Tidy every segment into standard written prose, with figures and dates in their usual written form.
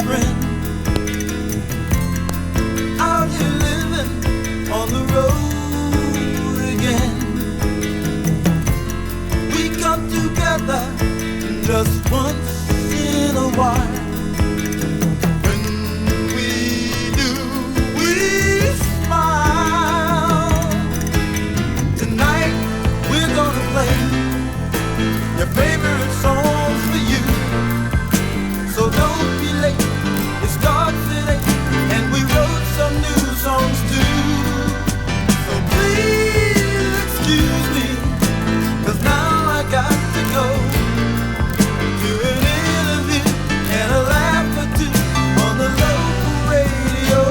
friend, out here living on the road again. We come together just once in a while. When we do, we smile. Tonight we're gonna play your favorite songs for you. So don't be late, it starts at 8, and we wrote some new songs too. So please excuse me, 'cause now I got to go to an interview and a laugh or two on the local radio.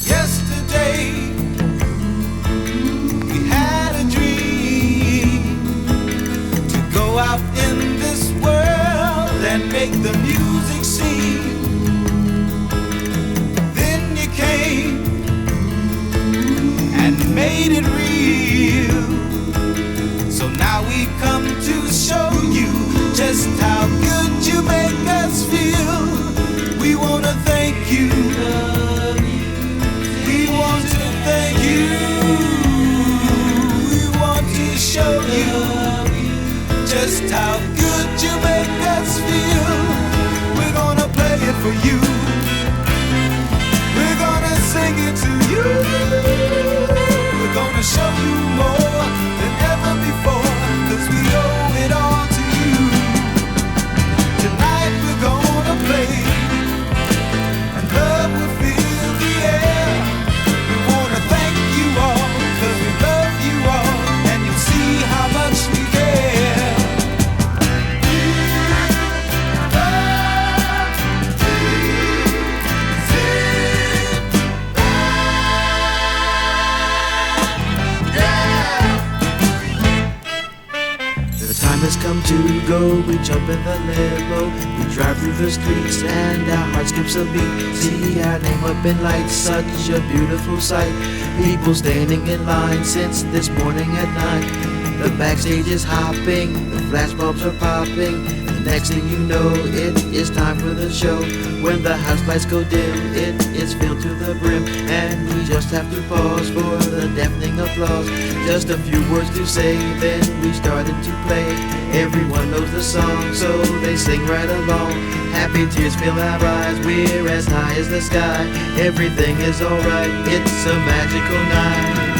Yesterday we had a dream to go out in this world and make the music scene. Then you came and made it real. So now we come to show you just how good you make us feel. We wanna thank you. We want to thank you. We want to show you just how good you make us feel. We're gonna play it for you. We're gonna sing it to you. We're gonna show you more than ever before, 'cause we owe it all to you. Tonight we're gonna play, and love will fill the air. We wanna thank you all, 'cause we love you all, and you'll see how much we care. The time has come to go, we jump in the limo, we drive through the streets and our heart skips a beat. See our name up in lights, such a beautiful sight. People standing in line since this morning at 9. The backstage is hopping, the flashbulbs are popping. The next thing you know, it is time for the show. When the house lights go dim, it is filled to the brim, and we just have to pause for the deafening applause. Just a few words to say, then we started to play. Everyone knows the song, so they sing right along. Happy tears fill our eyes, we're as high as the sky. Everything is alright, it's a magical night.